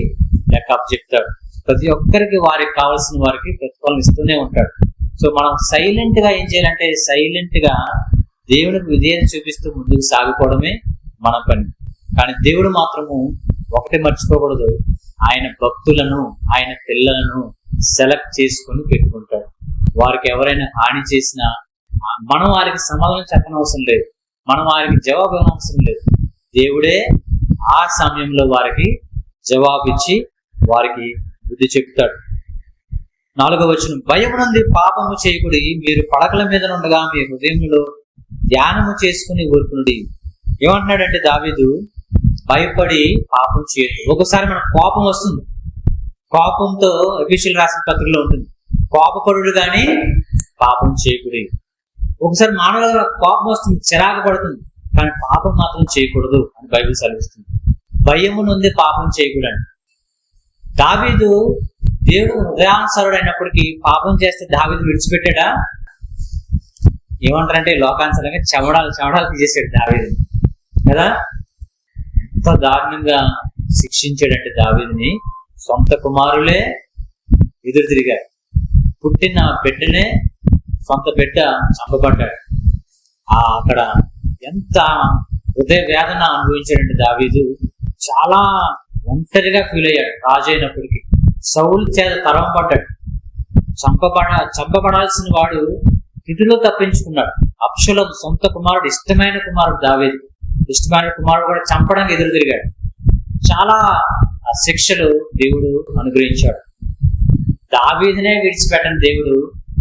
లెక్క చెప్తాడు. ప్రతి ఒక్కరికి వారికి కావాల్సిన వారికి ప్రతిఫలం ఇస్తూనే ఉంటాడు. సో మనం సైలెంట్ గా ఏం చేయాలంటే, సైలెంట్ గా దేవునికి విధేయత చూపిస్తూ ముందుకు సాగిపోవడమే మన పని. కానీ దేవుడు మాత్రము ఒకటి మర్చిపోకూడదు, ఆయన భక్తులను, ఆయన పిల్లలను సెలెక్ట్ చేసుకుని పెట్టుకుంటాడు. వారికి ఎవరైనా హాని చేసినా మనం వారికి సమాధానం చెప్పనవసరం లేదు, మనం వారికి జవాబు ఇవ్వనవసరం లేదు. దేవుడే ఆ సమయంలో వారికి జవాబిచ్చి వారికి బుద్ధి చెప్తాడు. 4వ వచనం, భయము నుండి పాపము చేయకుడి, మీరు పడకల మీద నుండగా మీ హృదయంలో ధ్యానము చేసుకుని ఊరుకునుడి. ఏమంటున్నాడంటే దావీదు, భయపడి పాపం చేయదు. ఒకసారి మనకు కోపం వస్తుంది, కోపంతో ఎఫెసీయులకు రాసిన పత్రికలో ఉంటుంది, కోపపడుడు గాని పాపం చేయకుడి. ఒకసారి మానవుల కోపం వస్తుంది, చిరాకు పడుతుంది, కానీ పాపం మాత్రం చేయకూడదు అని బైబిల్ సెలవిస్తుంది. భయము నుండి పాపం చేయకూడదు. దావీదు దేవుడు హృదయానుసారుడు అయినప్పటికీ పాపం చేస్తే దావీదు విడిచిపెట్టాడా? ఏమంటారంటే లోకానుసారంగా చెమడాలు తీసేసాడు దావీదుని కదా. ఎంత దారుణంగా శిక్షించాడంటే దావీదుని, సొంత కుమారులే ఎదురు తిరిగారు, పుట్టిన బిడ్డనే సొంత బిడ్డ చంపబడ్డాడు. అక్కడ ఎంత హృదయ వేదన అనుభవించాడంటే దావీదు, చాలా ఒంటరిగా ఫీల్ అయ్యాడు. రాజు అయినప్పటికీ సౌలు చేత తరమపడ్డాడు, చంపబడాల్సిన వాడు తిథిలో తప్పించుకున్నాడు. అబ్షలోము సొంత కుమారుడు, ఇష్టమైన కుమారుడు దావీదు, ఇష్టమైన కుమారుడు కూడా చంపడానికి ఎదురు తిరిగాడు. చాలా శిక్షలు దేవుడు అనుగ్రహించాడు. దావీదునే విడిచిపెట్టని దేవుడు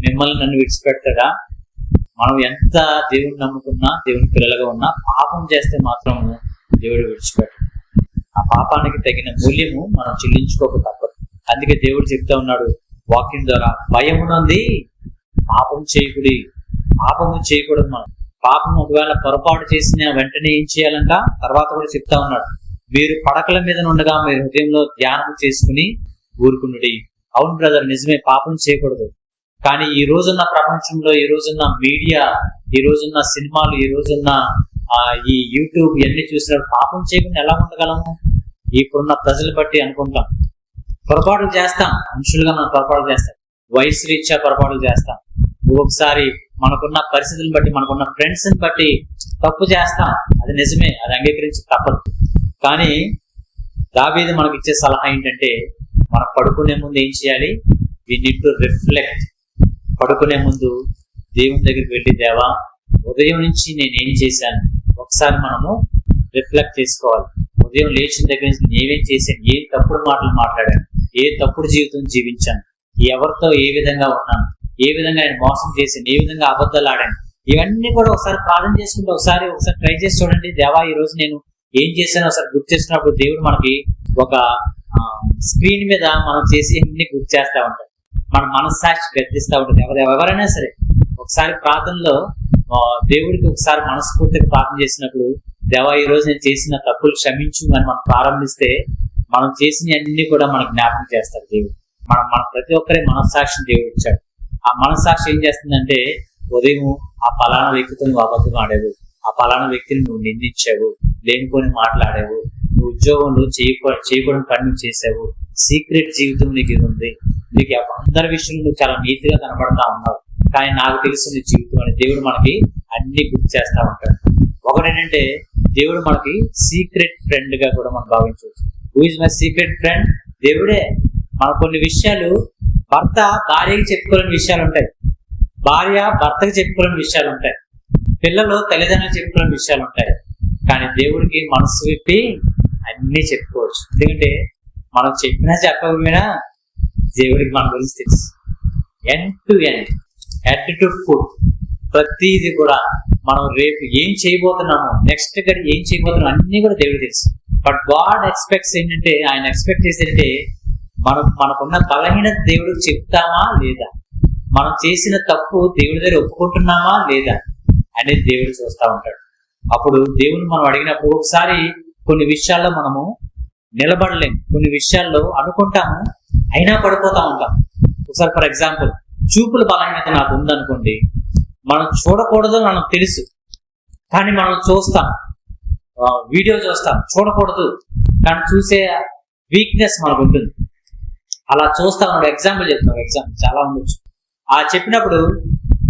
మిమ్మల్ని నన్ను విడిచిపెడతాడా? మనం ఎంత దేవుని నమ్ముకున్నా, దేవుని పిల్లలుగా ఉన్నా, పాపం చేస్తే మాత్రం దేవుడు విడిచిపెట్టాడు. ఆ పాపానికి తగిన మూల్యము మనం చెల్లించుకోక తప్పదు. అందుకే దేవుడు చెప్తా ఉన్నాడు వాక్యం ద్వారా, భయము నుండి పాపం చేయకుడి. పాపము చేయకూడదు. మనం పాపం ఒకవేళ పొరపాటు చేసిన వెంటనే ఏం చేయాలంట తర్వాత కూడా చెప్తా ఉన్నాడు, మీరు పడకల మీద ఉండగా మీరు హృదయంలో ధ్యానం చేసుకుని ఊరుకునుడి. అవును బ్రదర్, నిజమే, పాపం చేయకూడదు. కానీ ఈ రోజున్న ప్రపంచంలో, ఈ రోజున్న మీడియా, ఈ రోజున్న సినిమాలు, ఈ రోజున్న ఈ యూట్యూబ్ ఇవన్నీ చూసినప్పుడు పాపం చేయకుండా ఎలా ఉండగలము? ఇప్పుడున్న ప్రజలు బట్టి అనుకుంటాం, పొరపాట్లు చేస్తాం, మనుషులుగా మనం పొరపాట్లు చేస్తాం, వయసు రీత్యా పొరపాట్లు చేస్తాం, ఒక్కొక్కసారి మనకున్న పరిస్థితులను బట్టి, మనకున్న ఫ్రెండ్స్ ని బట్టి తప్పు చేస్తాం. అది నిజమే, అది అంగీకరించి తప్పదు. కానీ దావీదు మనకి ఇచ్చే సలహా ఏంటంటే, మనం పడుకునే ముందు ఏం చేయాలి? We need to reflect. పడుకునే ముందు దేవుని దగ్గరికి వెళ్ళి, దేవా ఉదయం నుంచి నేనేం చేశాను ఒకసారి మనము రిఫ్లెక్ట్ చేసుకోవాలి. ఉదయం లేచిన దగ్గర నుంచి నేనేం చేశాను, ఏ తప్పుడు మాటలు మాట్లాడాను, ఏ తప్పుడు జీవితం జీవించాను, ఎవరితో ఏ విధంగా ఉన్నాను, ఏ విధంగా నేను మోసం చేశాను, ఏ విధంగా అబద్ధాలు ఆడాను, ఇవన్నీ కూడా ఒకసారి ప్రార్థన చేసుకుంటే ఒకసారి ట్రై చేసి చూడండి. దేవా ఈ రోజు నేను ఏం చేశానో ఒకసారి గుర్తు చేస్తున్నప్పుడు దేవుడు మనకి ఒక స్క్రీన్ మీద మనం చేసి అన్ని గుర్తు చేస్తూ ఉంటాడు. మన మనస్సాక్షి గర్తిస్తూ ఉంటుంది. ఎవరైనా సరే ఒకసారి ప్రార్థనలో దేవుడికి ఒకసారి మనస్ఫూర్తిగా ప్రార్థన చేసినప్పుడు, దేవా ఈ రోజు నేను చేసిన తప్పులు క్షమించు అని మనం ప్రారంభిస్తే మనం చేసిన అన్ని కూడా మనకు జ్ఞాపకం చేస్తారు దేవుడు. మన ప్రతి ఒక్కరి మనస్సాక్షిని దేవుడు ఇచ్చాడు. ఆ మనస్సాక్షి ఏం చేస్తుందంటే, ఉదయం ఆ పలానా వ్యక్తితో నువ్వు అబద్ధం ఆడావు, ఆ పలానా వ్యక్తిని నువ్వు నిందించావు, లేనిపోని మాట్లాడావు, నువ్వు ఉద్యోగంలో చేయకూడని పని నువ్వు చేసావు, సీక్రెట్ జీవితం నీకు ఇది ఉంది, నీకు అందరి విషయంలో నువ్వు చాలా నీతిగా కనబడతా ఉన్నావు, కానీ నాకు తెలుసు నీ జీవితం అని దేవుడు మనకి అన్ని గుర్తు చేస్తా ఉంటాడు. ఒకటి ఏంటంటే, దేవుడు మనకి సీక్రెట్ ఫ్రెండ్ గా కూడా మనం భావించవచ్చు. Who is my secret friend? దేవుడే. మన కొన్ని విషయాలు భర్త భార్యకి చెప్పుకోలేని విషయాలు ఉంటాయి, భార్య భర్తకి చెప్పుకోలేని విషయాలు ఉంటాయి, పిల్లలు తల్లిదండ్రులు చెప్పుకోలేని విషయాలు ఉంటాయి, కానీ దేవుడికి మనసు విప్పి అన్ని చెప్పుకోవచ్చు. ఎందుకంటే మనం చెప్పినా చెప్పకపోయినా దేవుడికి మన గురించి తెలుసు. End to end, head to foot, ప్రతిది కూడా మనం రేపు ఏం చేయబోతున్నామో, నెక్స్ట్ గడి ఏం చేయబోతున్నామో అన్ని కూడా దేవుడికి తెలుసు. బట్ గాడ్ ఎక్స్పెక్ట్స్ ఏంటంటే, ఆయన ఎక్స్పెక్ట్ చేసేంటే మనకున్న బలహీనత దేవుడికి చెప్తామా లేదా, మనం చేసిన తప్పు దేవుడి దగ్గర ఒప్పుకుంటున్నామా లేదా అనేది దేవుడు చూస్తూ ఉంటాడు. అప్పుడు దేవుని మనం అడిగినప్పుడు ఒకసారి కొన్ని విషయాల్లో మనము నిలబడలేము, కొన్ని విషయాల్లో అనుకుంటాము అయినా పడిపోతా ఉంటాం. ఒకసారి ఫర్ ఎగ్జాంపుల్, చూపుల బలహీనత నాకు ఉందనుకోండి, మనం చూడకూడదు మనకు తెలుసు, కానీ మనం చూస్తాం, వీడియో చూస్తాం, చూడకూడదు కానీ చూసే వీక్నెస్ మనకు ఉంటుంది. అలా చూస్తాం. ఎగ్జాంపుల్ చెప్తాం, ఎగ్జాంపుల్ చాలా ఉండొచ్చు. ఆ చెప్పినప్పుడు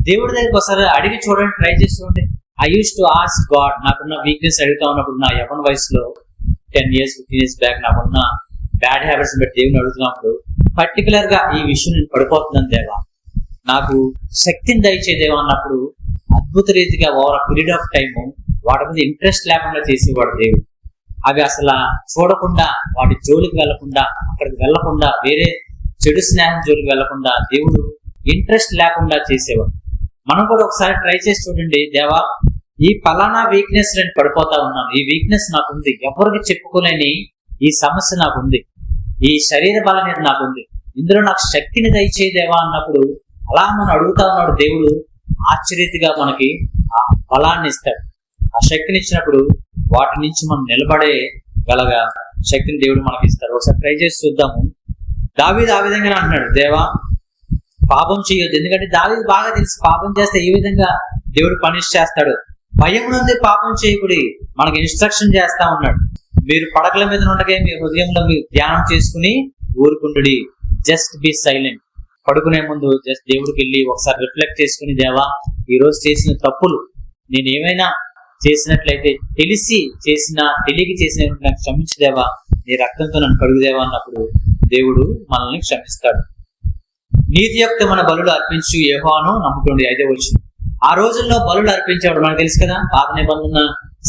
దేవుడి దగ్గరికి ఒకసారి అడిగి చూడండి, ట్రై చేసి చూడండి. I use to ask God, నాకున్న వీక్నెస్ అడుగుతా ఉన్నప్పుడు, నా యవ్వన వయసులో 10 years 15 years బ్యాక్ నాకున్న బ్యాడ్ హ్యాబిట్స్ బట్టి దేవుని అడుగుతున్నప్పుడు, పర్టికులర్ గా ఈ విషయం నేను పడిపోతున్నాను దేవా, నాకు శక్తిని దయచేదేవా అన్నప్పుడు అద్భుత రీతిగా ఓవర్ పీరియడ్ ఆఫ్ టైమ్ వాటి మీద ఇంట్రెస్ట్ లేకుండా చేసేవాడు దేవుడు. అవి అసలు చూడకుండా, వాటి జోలికి వెళ్లకుండా, అక్కడికి వెళ్లకుండా, వేరే చెడు స్నేహం జోలికి వెళ్లకుండా దేవుడు ఇంట్రెస్ట్ లేకుండా చేసేవాడు. మనం కూడా ఒకసారి ట్రై చేసి చూడండి, దేవా ఈ పలానా వీక్నెస్ నేను పడిపోతా ఉన్నాను, ఈ వీక్నెస్ నాకుంది, ఎవరికి చెప్పుకోలేని ఈ సమస్య నాకుంది, ఈ శరీర బలహీనత నాకుంది, ఇందులో నాకు శక్తిని దయచేదేవా అన్నప్పుడు అలా మనం అడుగుతా ఉన్నాడు. దేవుడు ఆశ్చర్యతగా మనకి ఆ బలాన్ని ఇస్తాడు. ఆ శక్తిని ఇచ్చినప్పుడు వాటి నుంచి మనం నిలబడే గలగా శక్తిని దేవుడు మనకి ఇస్తాడు. ఒకసారి ట్రై చేసి చూద్దాము. దావీదు ఆ విధంగా అంటున్నాడు, దేవా పాపం చేయొద్దు, ఎందుకంటే దావీదు బాగా తెలుసు పాపం చేస్తే ఏ విధంగా దేవుడు పనిష్ చేస్తాడు. భయం నుండి పాపం చేయకుడి, మనకి ఇన్స్ట్రక్షన్ చేస్తా ఉన్నాడు. మీరు పడకల మీద ఉండగా మీ హృదయంలో మీరు ధ్యానం చేసుకుని ఊరుకుంటుడి, జస్ట్ బి సైలెంట్. పడుకునే ముందు జస్ట్ దేవుడికి వెళ్ళి ఒకసారి రిఫ్లెక్ట్ చేసుకుని, దేవా ఈ రోజు చేసిన తప్పులు నేను ఏమైనా చేసినట్లయితే, తెలియక చేసిన నాకు క్షమించదేవా, నీ రక్తంతో నన్ను కడుగుదేవా అన్నప్పుడు దేవుడు మనల్ని క్షమిస్తాడు. నీతియుక్తమైన బలులు అర్పించు యెహోవాను నమ్ముకోండి. 5వ వచనం. ఆ రోజుల్లో బలులు అర్పించేవాడు మనకు తెలుసు కదా. పాత నిబంధన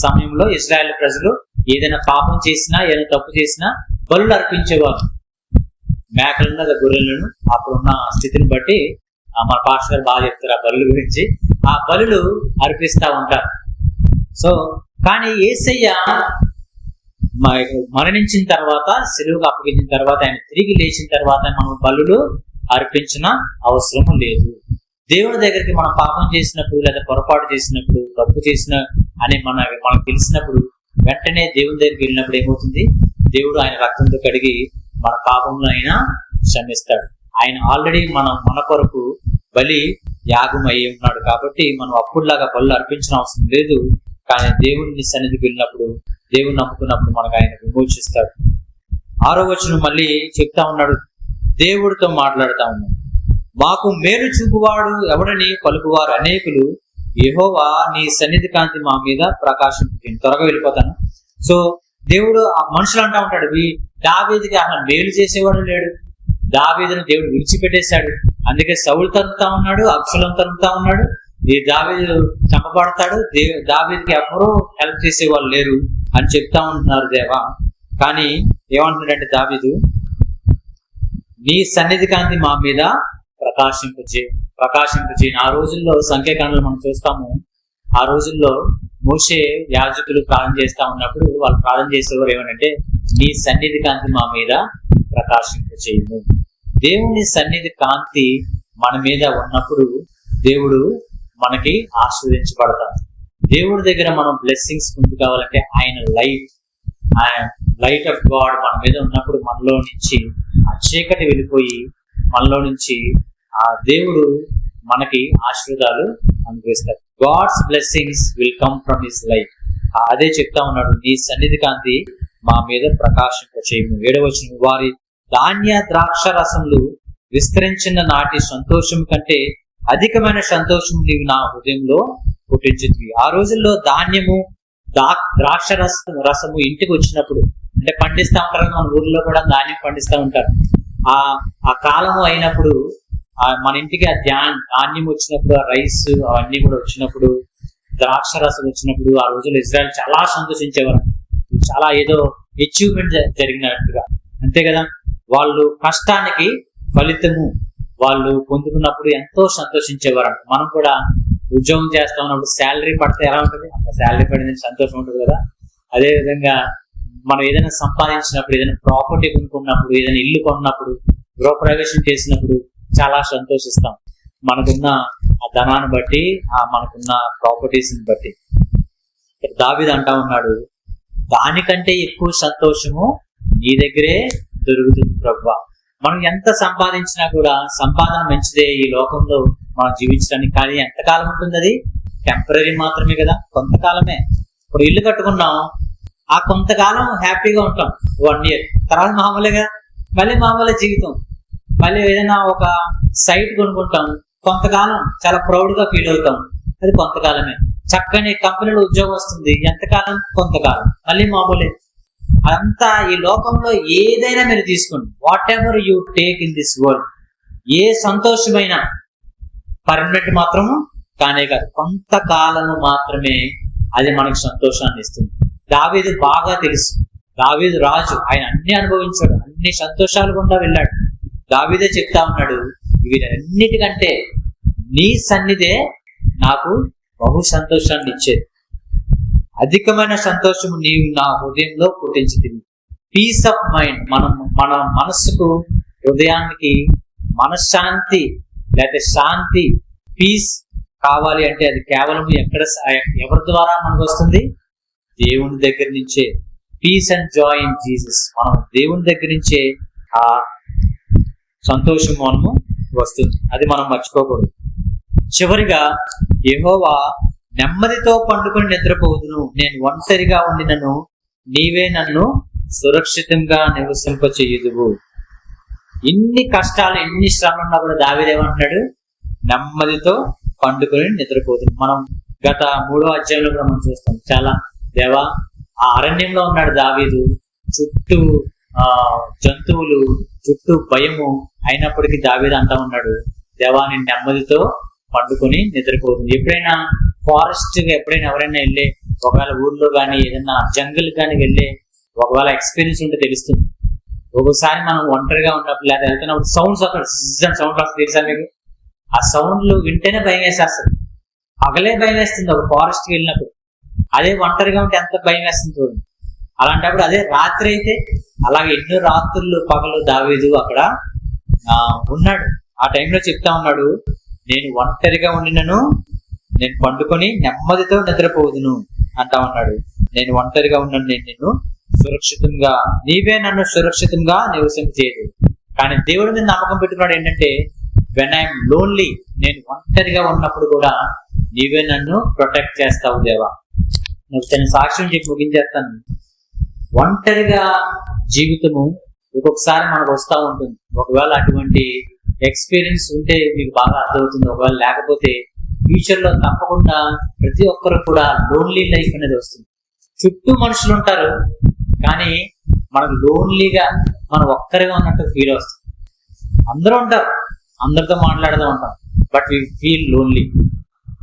సమయంలో ఇశ్రాయేల్ ప్రజలు ఏదైనా పాపం చేసినా, ఏదైనా తప్పు చేసినా బలులు అర్పించేవారు. మేకలను లేదా గొర్రెలను అప్పుడున్న స్థితిని బట్టి మన పాస్టర్ గారు బాగా చెప్తారు ఆ బలుల గురించి. ఆ బలులు అర్పిస్తా ఉంటారు. సో కానీ యేసయ్య మరణించిన తర్వాత, సిలువకు అప్పగించిన తర్వాత, ఆయన తిరిగి లేచిన తర్వాత మనం బలులు అర్పించిన అవసరం లేదు. దేవుని దగ్గరికి మనం పాపం చేసినప్పుడు, లేదా పొరపాటు చేసినప్పుడు, తప్పు చేసిన అని మనకు తెలిసినప్పుడు వెంటనే దేవుని దగ్గరికి వెళ్ళినప్పుడు ఏమవుతుంది, దేవుడు ఆయన రక్తంతో కడిగి మన పాపంలో అయినా క్షమిస్తాడు. ఆయన ఆల్రెడీ మన కొరకు బలి యాగం అయ్యి ఉన్నాడు కాబట్టి మనం అప్పుడులాగా బలు అర్పించిన అవసరం లేదు. కానీ దేవుని సన్నిధికి వెళ్ళినప్పుడు, దేవుని నమ్ముకున్నప్పుడు మనకు ఆయన విమోచిస్తాడు. 6వ వచనం మళ్ళీ చెప్తా ఉన్నాడు, దేవుడితో మాట్లాడుతా ఉన్నాడు. మాకు మేలు చూపువాడు ఎవడని పలుకువారు అనేకులు, యెహోవా నీ సన్నిధి కాంతి మా మీద ప్రకాశింపుతుంది. త్వరగా వెళ్ళిపోతాను. సో దేవుడు ఆ మనుషులు అంటా ఉంటాడు, దావీదుకి అసలు మేలు చేసేవాడు లేడు, దావీదును దేవుడు విడిచిపెట్టేశాడు, అందుకే సౌలు తరుముతా ఉన్నాడు, అబ్షాలోము తరుముతా ఉన్నాడు, ఈ దావీదు చంపబడతాడు, దావీదుకి ఎవరూ హెల్ప్ చేసేవాళ్ళు లేరు అని చెప్తా ఉంటున్నారు దేవా. కానీ ఏమంటున్నాడంటే దావీదు, నీ సన్నిధి కాంతి మా మీద ప్రకాశింపజేయను. ఆ రోజుల్లో సంఖ్యాకాండలు మనం చూస్తాము. ఆ రోజుల్లో మోషే యాజకులు ప్రార్థన చేస్తా ఉన్నప్పుడు వాళ్ళు ప్రార్థన చేసేవారు ఏమనంటే, నీ సన్నిధి కాంతి మా మీద ప్రకాశింపజేయము. దేవుని సన్నిధి కాంతి మన మీద ఉన్నప్పుడు దేవుడు మనకి ఆశీర్వదించబడతాం. దేవుడి దగ్గర మనం బ్లెస్సింగ్స్ పొందుకోవాలంటే ఆయన లైట్ ఆఫ్ గాడ్ మన మీద ఉన్నప్పుడు మనలో నుంచి ఆ చీకటి వెళ్ళిపోయి మనలో నుంచి ఆ దేవుడు మనకి ఆశీర్వాదాలు అనుభవిస్తారు. God's blessings will come from his life. అదే చెప్తా ఉన్నాడు, నీ సన్నిధి కాంతి మా మీద ప్రకాశింపచేయము. 7వ వచనం, వారి ధాన్య ద్రాక్ష రసములు విస్తరించిన నాటి సంతోషం కంటే అధికమైన సంతోషం నీవు నా హృదయంలో పుట్టించుతుంది. ఆ రోజుల్లో ధాన్యము ద్రాక్ష రసము ఇంటికి వచ్చినప్పుడు, అంటే పండిస్తూ ఉంటారు, మన ఊర్లో కూడా ధాన్యం పండిస్తూ ఉంటారు. ఆ కాలము అయినప్పుడు మన ఇంటికి ఆ ధాన్యం వచ్చినప్పుడు, ఆ రైస్ అవన్నీ కూడా వచ్చినప్పుడు, ద్రాక్ష రసం వచ్చినప్పుడు ఆ రోజుల్లో ఇజ్రాయెల్ చాలా సంతోషించేవారు. చాలా ఏదో అచీవ్మెంట్ జరిగినట్టుగా, అంతే కదా. వాళ్ళు కష్టానికి ఫలితము వాళ్ళు పొందుకున్నప్పుడు ఎంతో సంతోషించేవారు. మనం కూడా ఉద్యోగం చేస్తా ఉన్నప్పుడు శాలరీ పడితే ఎలా ఉంటుంది, అంత శాలరీ పడింది సంతోషం ఉంటుంది కదా. అదే విధంగా మనం ఏదైనా సంపాదించినప్పుడు, ఏదైనా ప్రాపర్టీ కొనుక్కున్నప్పుడు, ఏదైనా ఇల్లు కొన్నప్పుడు, గృహప్రవేశం చేసినప్పుడు చాలా సంతోషిస్తాం. మనకున్న ఆ ధనాన్ని బట్టి, మనకున్న ప్రాపర్టీస్ ని బట్టి. దావీదు అంటా ఉన్నాడు, దానికంటే ఎక్కువ సంతోషము నీ దగ్గరే దొరుకుతుంది ప్రభువా. మనం ఎంత సంపాదించినా కూడా సంపాదన మంచిదే ఈ లోకంలో మనం జీవించడానికి, కానీ ఎంతకాలం ఉంటుంది? అది టెంపరీ మాత్రమే కదా, కొంతకాలమే. ఇప్పుడు ఇల్లు కట్టుకున్నాం, ఆ కొంతకాలం హ్యాపీగా ఉంటాం, 1 year, తర్వాత మామూలుగా మళ్ళీ మామూలు జీవితం. మళ్ళీ ఏదైనా ఒక సైట్ కొనుక్కుంటాం, కొంతకాలం చాలా ప్రౌడ్ గా ఫీల్ అవుతాం, అది కొంతకాలమే. చక్కని కంపెనీలో ఉద్యోగం వస్తుంది, ఎంతకాలం? కొంతకాలం, మళ్ళీ మామూలే. అంతా ఈ లోకంలో ఏదైనా మీరు తీసుకోండి, whatever you take in this world, ఏ సంతోషమైనా పర్మనెంట్ మాత్రము కానే కాదు, కొంతకాలము మాత్రమే అది మనకు సంతోషాన్ని ఇస్తుంది. దావీదు బాగా తెలుసు, దావీదు రాజు, ఆయన అన్ని అనుభవించాడు, అన్ని సంతోషాలు గుండా వెళ్ళాడు. దావీదే చెప్తా ఉన్నాడు, వీటన్నిటికంటే నీ సన్నిధే నాకు బహు సంతోషాన్ని ఇచ్చేది, అధికమైన సంతోషము నీవు నా హృదయంలో పుట్టించింది. పీస్ ఆఫ్ మైండ్, మన మనస్సుకు, హృదయానికి మనశ్శాంతి లేకపోతే శాంతి, పీస్ కావాలి అంటే అది కేవలం ఎవరి ద్వారా మనకు వస్తుంది? దేవుని దగ్గర నుంచే. Peace and joy in Jesus, మనం దేవుని దగ్గర నుంచే ఆ సంతోషం మనము వస్తుంది, అది మనం మర్చిపోకూడదు. చివరిగా, యెహోవా నెమ్మదితో పండుకొని నిద్రపోదును, నేను ఒంటరిగా ఉండినను నీవే నన్ను సురక్షితంగా నివసింపచేయుదువు. ఇన్ని కష్టాలు, ఎన్ని శ్రమలు ఉన్నా కూడా దావీదు ఏమంటున్నాడు? నెమ్మదితో పండుకొని నిద్రపోదును. మనం గత 3వ అధ్యాయంలో కూడా మనం చూస్తాం, చాలా దేవా, ఆ అరణ్యంలో ఉన్నాడు దావీదు, చుట్టూ జంతువులు, చుట్టూ భయము, అయినప్పటికీ దావీదు అంటా ఉన్నాడు, దేవా నేను నెమ్మదితో పండుకొని నిద్రపోతుంది. ఎప్పుడైనా ఫారెస్ట్ ఎప్పుడైనా ఎవరైనా వెళ్ళే, ఒకవేళ ఊర్లో కానీ ఏదైనా జంగిల్ కానీ వెళ్ళే ఒకవేళ ఎక్స్పీరియన్స్ ఉంటే తెలుస్తుంది. ఒక్కోసారి మనం ఒంటరిగా ఉన్నప్పుడు లేదా వెళ్తున్నప్పుడు సౌండ్స్, అక్కడ సౌండ్ వస్తుంది తెలుసా మీకు? ఆ సౌండ్లు వింటేనే భయం వేసేస్తుంది, పగలే భయం వేస్తుంది ఒక ఫారెస్ట్కి వెళ్ళినప్పుడు. అదే ఒంటరిగా ఉంటే ఎంత భయం వేస్తుంది చూడండి. అలాంటప్పుడు అదే రాత్రి అయితే, అలాగే ఎన్నో రాత్రులు పగలు దావీదు అక్కడ ఉన్నాడు. ఆ టైంలో చెప్తా ఉన్నాడు, నేను ఒంటరిగా ఉండినను నేను పండుకొని నెమ్మదితో నిద్రపోదును అంటా ఉన్నాడు. నేను ఒంటరిగా ఉన్నాను, నేను నిన్ను సురక్షితంగా, నీవే నన్ను సురక్షితంగా నివసింపజేయదు. కానీ దేవుడి మీద నమ్మకం పెట్టుకున్నాడు ఏంటంటే, వెన్ ఐఎమ్ లోన్లీ, నేను ఒంటరిగా ఉన్నప్పుడు కూడా నీవే నన్ను ప్రొటెక్ట్ చేస్తావు దేవా. నువ్వు తన సాక్ష్యం చెప్పి ముగించేస్తాను. ఒంటరిగా జీవితము ఒక్కొక్కసారి మనకు వస్తూ ఉంటుంది. ఒకవేళ అటువంటి ఎక్స్పీరియన్స్ ఉంటే మీకు బాగా అర్థమవుతుంది. ఒకవేళ లేకపోతే ఫ్యూచర్ లో తప్పకుండా ప్రతి ఒక్కరు కూడా లోన్లీ లైఫ్ అనేది వస్తుంది. చుట్టూ మనుషులు ఉంటారు, కానీ మనకు లోన్లీగా, మనం ఒక్కరిగా ఉన్నట్టు ఫీల్ వస్తుంది. అందరూ ఉంటారు, అందరితో మాట్లాడుతూ ఉంటాం, బట్ వీ ఫీల్ లోన్లీ.